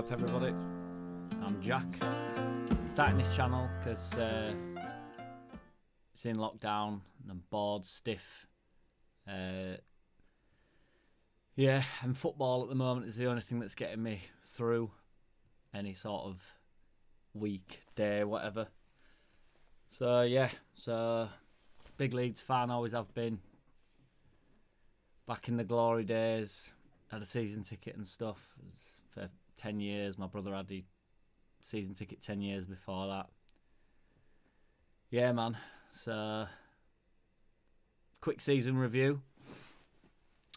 up everybody, I'm Jack. Starting this channel because it's in lockdown and I'm bored, stiff. And football at the moment is the only thing that's getting me through any sort of week, day, whatever. So big Leeds fan, always have been. Back in the glory days, had a season ticket and stuff. It was for 10 years. My brother had the season ticket 10 years before that. Yeah, man. So, quick season review.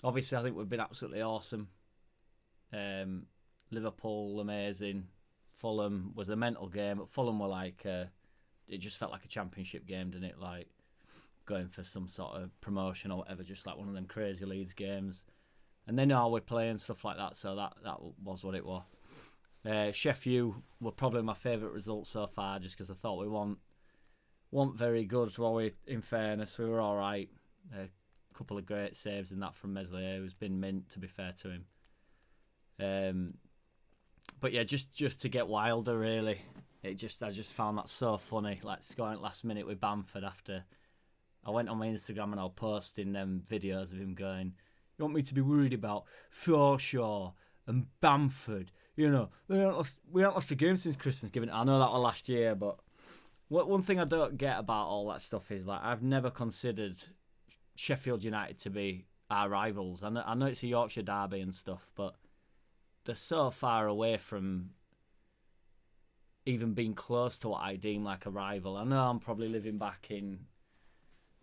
Obviously, I think we've been absolutely awesome. Liverpool, amazing. Fulham was a mental game, but Fulham were like, it just felt like a championship game, didn't it? Like going for some sort of promotion or whatever, just like one of them crazy Leeds games. And they know how we play and stuff like that, so that was what it was. Sheffield were probably my favourite result so far, just because I thought we weren't very good. Well, in fairness, we were all right. A couple of great saves in that from Meslier, who's been mint, to be fair to him. But yeah, just to get wilder, really. I just found that so funny, like scoring last minute with Bamford after. I went on my Instagram and I was posting them videos of him going, "You want me to be worried about Forshaw and Bamford? You know, we haven't lost a game since Christmas." I know that was last year, but one thing I don't get about all that stuff is like I've never considered Sheffield United to be our rivals. I know it's a Yorkshire derby and stuff, but they're so far away from even being close to what I deem like a rival. I know I'm probably living back in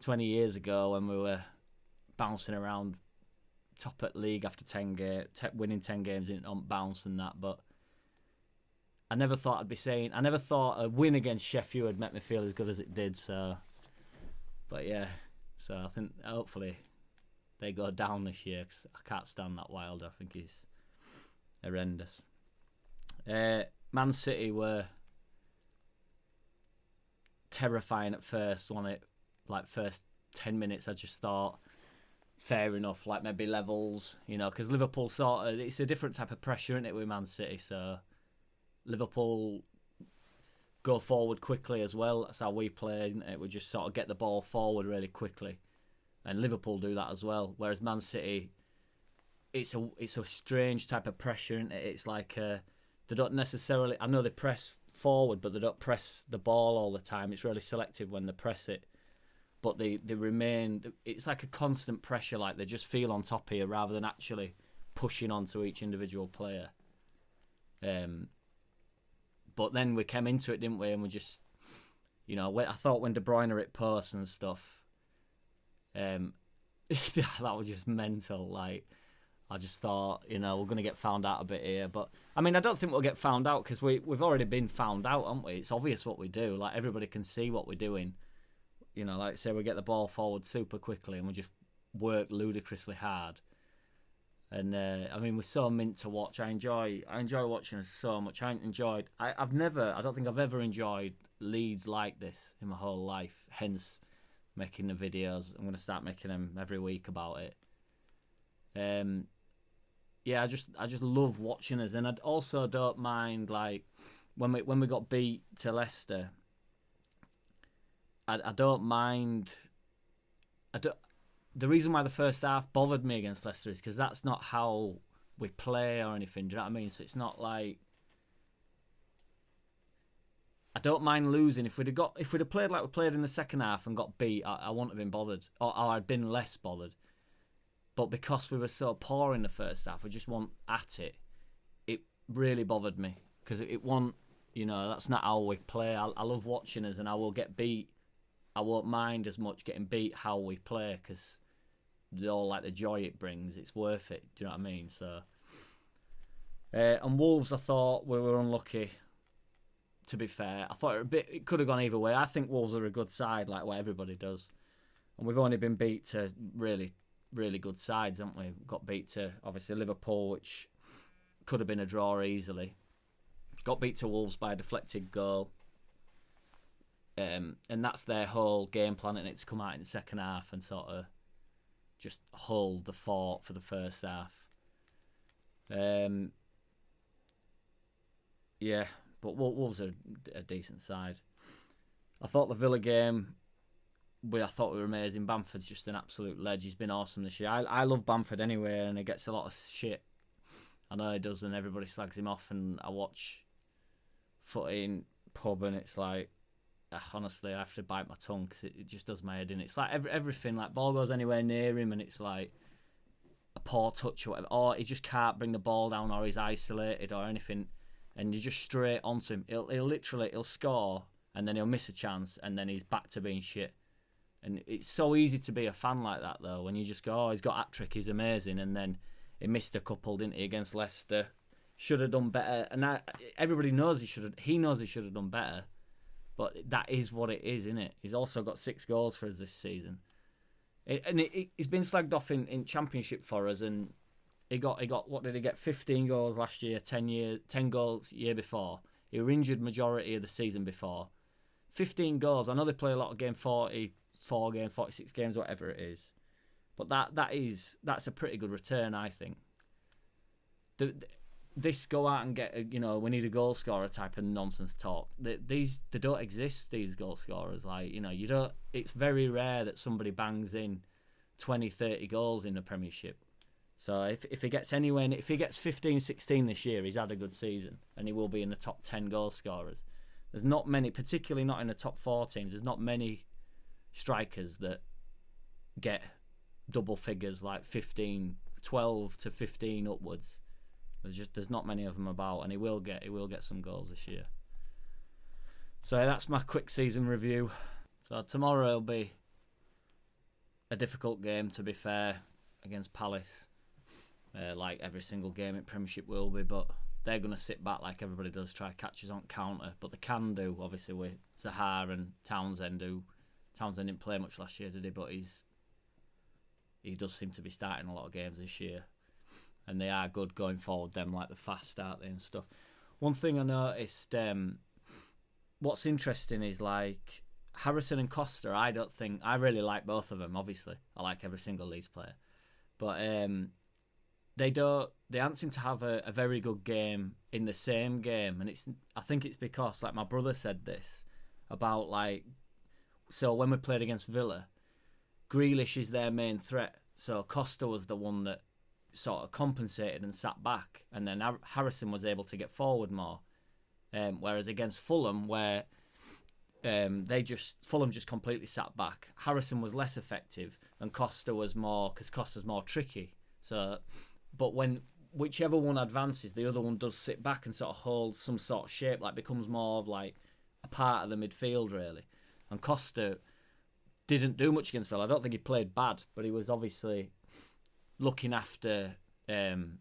20 years ago when we were bouncing around top at league after 10 games, winning 10 games in on bounce and that, but I never thought a win against Sheffield would make me feel as good as it did. So, but yeah, so I think hopefully they go down this year because I can't stand that Wilder. I think he's horrendous. Man City were terrifying at first, wasn't it? Like first 10 minutes, I just thought, fair enough, like maybe levels, you know, because Liverpool sort of, it's a different type of pressure, isn't it, with Man City? So Liverpool go forward quickly as well. That's how we play, isn't it? We just sort of get the ball forward really quickly, and Liverpool do that as well. Whereas Man City, it's a strange type of pressure, isn't it? It's like they don't necessarily, I know they press forward, but they don't press the ball all the time. It's really selective when they press it. But they remain, it's like a constant pressure, like they just feel on top here rather than actually pushing onto each individual player. But then we came into it, didn't we? And we just, you know, I thought when De Bruyne hit posts and stuff, that was just mental. Like, I just thought, you know, we're going to get found out a bit here. But, I mean, I don't think we'll get found out because we've already been found out, haven't we? It's obvious what we do. Like, everybody can see what we're doing. You know, like say we get the ball forward super quickly and we just work ludicrously hard. And I mean, we're so mint to watch. I enjoy watching us so much. I don't think I've ever enjoyed Leeds like this in my whole life. Hence, making the videos. I'm going to start making them every week about it. I just love watching us, and I also don't mind like when we got beat to Leicester. I don't mind. The reason why the first half bothered me against Leicester is because that's not how we play or anything. Do you know what I mean? So it's not like I don't mind losing. If we'd have played like we played in the second half and got beat, I wouldn't have been bothered, or I'd been less bothered. But because we were so poor in the first half, we just weren't at it. It really bothered me because it wasn't. You know, that's not how we play. I love watching us, and I will get beat. I won't mind as much getting beat how we play because all like the joy it brings, it's worth it. Do you know what I mean? So, and Wolves, I thought we were unlucky. To be fair, I thought it could have gone either way. I think Wolves are a good side, like what everybody does, and we've only been beat to really, really good sides, haven't we? Got beat to obviously Liverpool, which could have been a draw easily. Got beat to Wolves by a deflected goal. And that's their whole game plan, and it's come out in the second half and sort of just hold the fort for the first half. Yeah, but Wolves are a decent side. I thought the Villa game, I thought we were amazing. Bamford's just an absolute ledge. He's been awesome this year. I love Bamford anyway, and he gets a lot of shit. I know he does, and everybody slags him off. And I watch footy in pub, and it's like, honestly, I have to bite my tongue because it just does my head in. It's like everything, like ball goes anywhere near him, and it's like a poor touch or whatever, or he just can't bring the ball down, or he's isolated or anything, and you're just straight onto him. He'll score, and then he'll miss a chance, and then he's back to being shit. And it's so easy to be a fan like that, though, when you just go, oh, he's got hat-trick, he's amazing, and then he missed a couple, didn't he, against Leicester. Should have done better, and everybody knows he knows he should have done better, but that is what it is, isn't it? He's also got 6 goals for us this season. He's been slagged off in Championship for us, and he got what did he get? 15 goals last year, 10 goals year before. He was injured majority of the season before. 15 goals. I know they play a lot of games, 44 games, 46 games, whatever it is. But that's a pretty good return, I think. This go out and get we need a goal scorer type of nonsense talk. They don't exist, these goal scorers. Like, you don't. It's very rare that somebody bangs in 20, 30 goals in the Premiership. So if he gets anywhere, if he gets 15, 16 this year, he's had a good season, and he will be in the top 10 goal scorers. There's not many, particularly not in the top 4 teams. There's not many strikers that get double figures like 15, 12 to 15 upwards. There's not many of them about, and he will get some goals this year. So that's my quick season review. So tomorrow will be a difficult game, to be fair, against Palace. Like every single game in Premiership will be, but they're going to sit back like everybody does, try to catch us on counter. But they can do, obviously, with Zaha and Townsend. Townsend didn't play much last year, did he? But he does seem to be starting a lot of games this year. And they are good going forward, them, like the fast start and stuff. One thing I noticed, what's interesting is like Harrison and Costa. I really like both of them, obviously. I like every single Leeds player. But they aren't seem to have a very good game in the same game. And I think it's because, like my brother said this, about like, so when we played against Villa, Grealish is their main threat. So Costa was the one that sort of compensated and sat back, and then Harrison was able to get forward more. Whereas against Fulham, where Fulham just completely sat back, Harrison was less effective, and Costa was more, because Costa's more tricky. So, but when whichever one advances, the other one does sit back and sort of hold some sort of shape, like becomes more of like a part of the midfield really. And Costa didn't do much against Villa. I don't think he played bad, but he was obviously looking after Grealish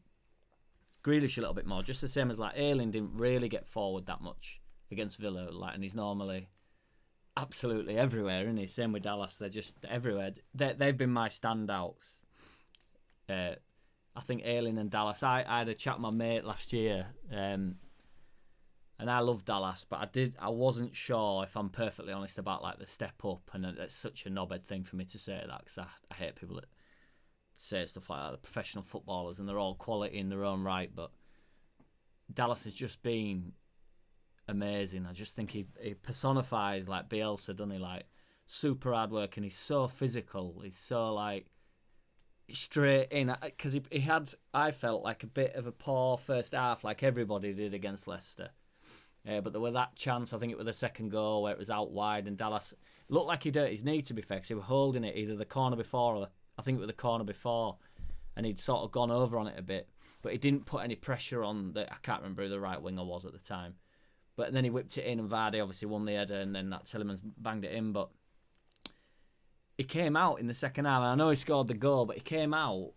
a little bit more, just the same as like Ayling didn't really get forward that much against Villa, like, and he's normally absolutely everywhere, isn't he? Same with Dallas, they're just everywhere. They've been my standouts. I think Ayling and Dallas. I had a chat with my mate last year, and I love Dallas, but I wasn't sure, if I'm perfectly honest, about like the step up, and it's such a knobhead thing for me to say that, because I hate people that say stuff like that. They're professional footballers and they're all quality in their own right, but Dallas has just been amazing. I just think he personifies like Bielsa, doesn't he? Like super hard work, and he's so physical. He's so like straight in, because he had, I felt like a bit of a poor first half, like everybody did against Leicester. But there was that chance, I think it was the second goal, where it was out wide, and Dallas looked like he'd hurt his knee, to be fair, because he was holding it either the corner before, or I think it was the corner before, and he'd sort of gone over on it a bit, but he didn't put any pressure on I can't remember who the right winger was at the time. But then he whipped it in, and Vardy obviously won the header, and then that Tielemans banged it in. But he came out in the second half, and I know he scored the goal, but he came out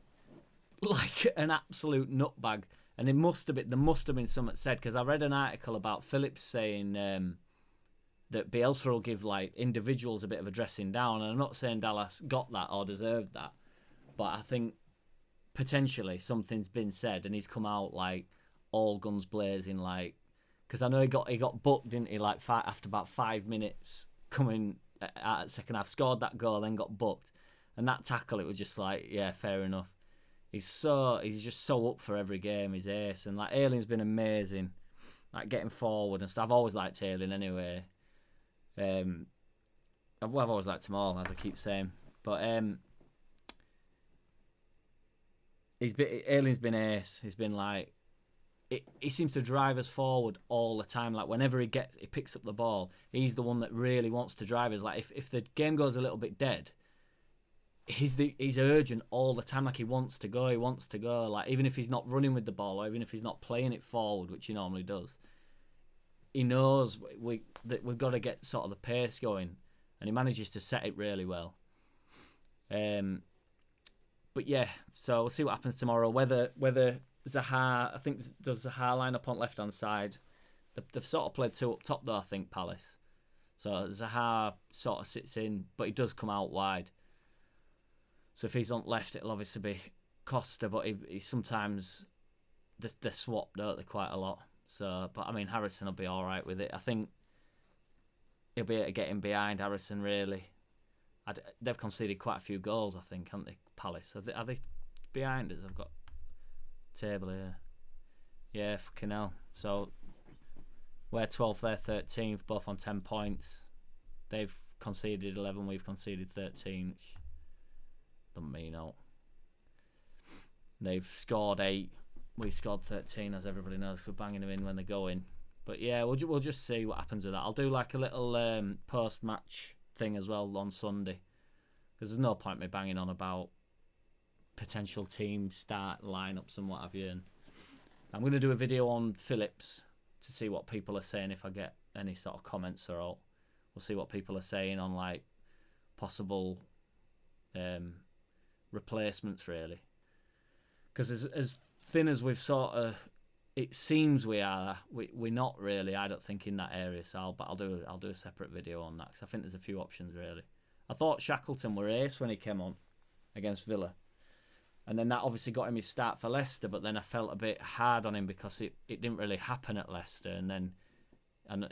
like an absolute nutbag. And there must have been something said, because I read an article about Phillips saying that Bielsa will give like individuals a bit of a dressing down, and I'm not saying Dallas got that or deserved that, but I think potentially something's been said, and he's come out like all guns blazing, like, because I know he got booked, didn't he? Like after about 5 minutes coming out at second half, scored that goal, then got booked, and that tackle, it was just like, yeah, fair enough. He's just so up for every game. He's ace, and like Ayling's been amazing. like getting forward and stuff. I've always liked Ayling anyway. I've always liked them all, as I keep saying. But Ayling's been ace. He's been like, he seems to drive us forward all the time. Like whenever he picks up the ball, he's the one that really wants to drive us. Like if the game goes a little bit dead, he's urgent all the time. Like he wants to go. Like even if he's not running with the ball, or even if he's not playing it forward, which he normally does, he knows that we've got to get sort of the pace going, and he manages to set it really well. But yeah, so we'll see what happens tomorrow. Whether Zaha, I think, does Zaha line up on left hand side? They've sort of played two up top though, I think, Palace. So Zaha sort of sits in, but he does come out wide. So if he's on left, it'll obviously be Costa, but he sometimes they swap, don't they, quite a lot. So, but I mean, Harrison will be all right with it. I think he'll be able to get in behind Harrison, really. They've conceded quite a few goals, I think, haven't they, Palace? Are they behind us? I've got table here. Yeah, fucking hell. So we're 12th, they're 13th, both on 10 points. They've conceded 11, we've conceded 13, which doesn't mean out. They've scored 8, we scored 13, as everybody knows. We're banging them in when they go in. But yeah, we'll just see what happens with that. I'll do like a little post-match thing as well on Sunday, because there's no point me banging on about potential team start lineups and what have you. And I'm going to do a video on Phillips to see what people are saying, if I get any sort of comments or all. We'll see what people are saying on like possible replacements, really, because as thin as we've sort of, it seems we're not really, I don't think, in that area. So I'll do a separate video on that, because I think there's a few options, really. I thought Shackleton were ace when he came on against Villa, and then that obviously got him his start for Leicester, but then I felt a bit hard on him because it didn't really happen at Leicester, and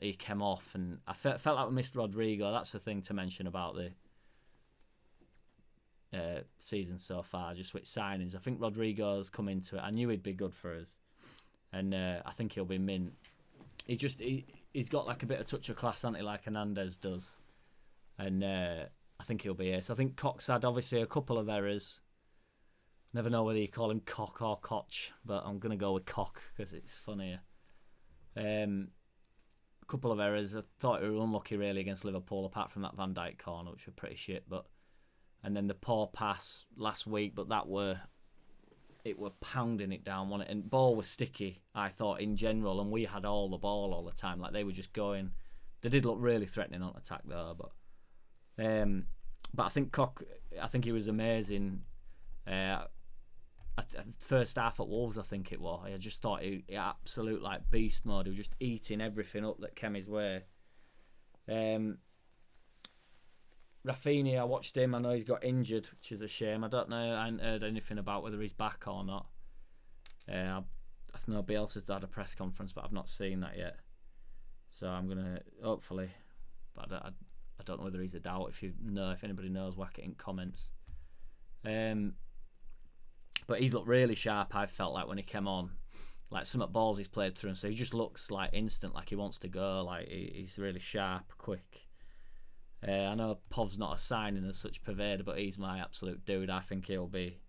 he came off, and I felt like we missed Rodrigo. That's the thing to mention about the season so far, just with signings. I think Rodrigo's come into it. I knew he'd be good for us, and I think he'll be mint. He's got like a bit of touch of class, hasn't he, like Hernandez does, and I think he'll be ace. I think Cox had obviously a couple of errors. Never know whether you call him Cock or Koch, but I'm going to go with Cock because it's funnier. A couple of errors. I thought he was unlucky really against Liverpool, apart from that Van Dijk corner, which were pretty shit. And then the poor pass last week, but it were pounding it down, wasn't it? And ball was sticky, I thought, in general, and we had all the ball all the time. Like, they were just going. They did look really threatening on attack though, but I think Cock, I think he was amazing. First half at Wolves, I think it was. I just thought he absolute like beast mode. He was just eating everything up that came his way. Rafinha, I watched him. I know he's got injured, which is a shame. I don't know. I haven't heard anything about whether he's back or not. I know Bielsa's had a press conference, but I've not seen that yet. So I'm gonna hopefully, but I don't know whether he's a doubt. If anybody knows, whack it in comments. But he's looked really sharp, I felt like, when he came on. Like some balls he's played through, and so he just looks like instant, like he wants to go. Like he's really sharp, quick. I know Pov's not a signing as such, Pervader, but he's my absolute dude. I think he'll be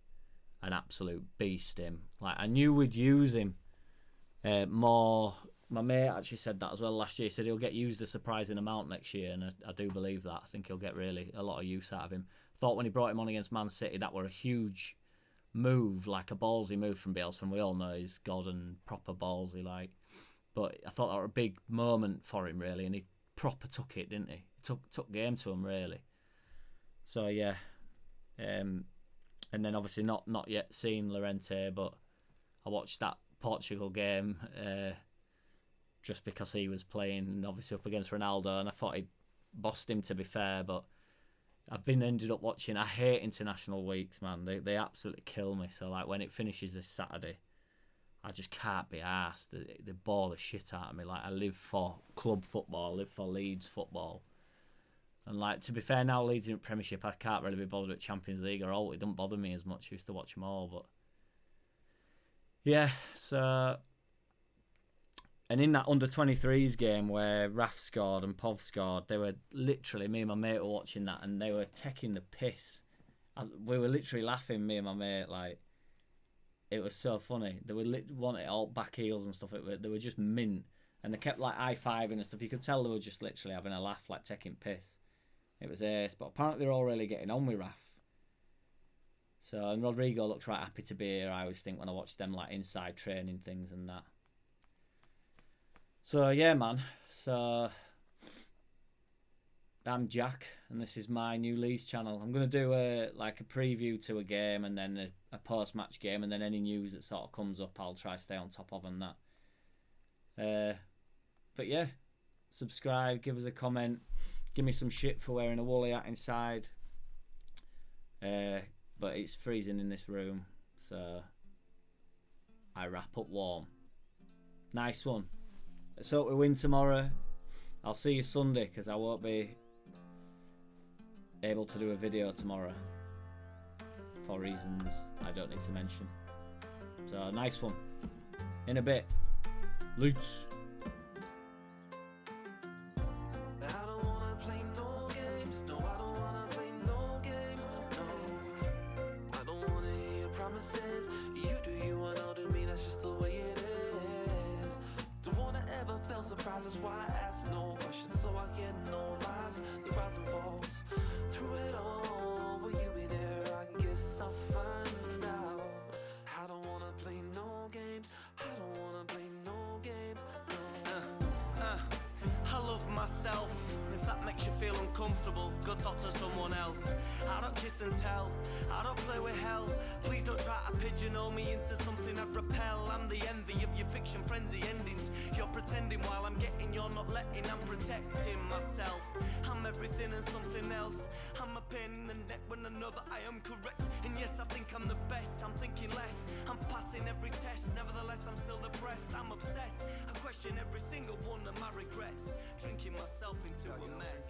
an absolute beast. Like, I knew we'd use him more. My mate actually said that as well last year. He said he'll get used a surprising amount next year, and I do believe that. I think he'll get really a lot of use out of him. I thought when he brought him on against Man City, that were a huge move, like a ballsy move from Bielsa. We all know he's god and proper ballsy, like. But I thought that were a big moment for him, really, and he proper took it, didn't he? Took game to him, really. So yeah, and then obviously not yet seen Llorente, but I watched that Portugal game just because he was playing obviously up against Ronaldo, and I thought he bossed him, to be fair. But ended up watching. I hate international weeks, man. They absolutely kill me. So like when it finishes this Saturday, I just can't be arsed. They ball the shit out of me. Like, I live for club football, I live for Leeds football. And like, to be fair, now Leeds in Premiership, I can't really be bothered with Champions League or all. It doesn't bother me as much. I used to watch them all, but yeah. So And in that under-23s game where Raf scored and Pov scored, they were literally, me and my mate were watching that, and they were taking the piss. We were literally laughing, me and my mate, like, it was so funny. They were wanting all back heels and stuff. They were just mint. And they kept like high-fiving and stuff. You could tell they were just literally having a laugh, like taking piss. It was ace. But apparently they're all really getting on with Raf. So, and Rodrigo looks right happy to be here, I always think, when I watch them like inside training things and that. So, yeah, man. So, I'm Jack, and this is my new Leeds channel. I'm going to do a preview to a game and then a post-match game, and then any news that sort of comes up, I'll try to stay on top of and that. But yeah, subscribe, give us a comment, give me some shit for wearing a woolly hat inside. But it's freezing in this room, so I wrap up warm. Nice one. Let's hope we win tomorrow. I'll see you Sunday, because I won't be able to do a video tomorrow for reasons I don't need to mention. So nice one. In a bit. Leeds. Surprises why I ask no questions, so I get no lies. The rise and falls through it all. Will you be there? I guess I'll find out. I don't wanna play no games. I don't wanna play no games. No. I love myself. If that makes you feel uncomfortable, go talk to someone else. I don't kiss and tell. I don't play with hell. Please don't try to pigeonhole me into something I repel. I'm the envy of your fiction frenzy endings. You're pretending while I'm getting, you're not letting. I'm protecting myself. I'm everything and something else. I'm a pain in the neck when I know that I am correct. And yes, I think I'm the best. I'm thinking less. I'm passing every test. Nevertheless, I'm still depressed. I'm obsessed. I question every single one of my regrets. Drinking myself into a mess.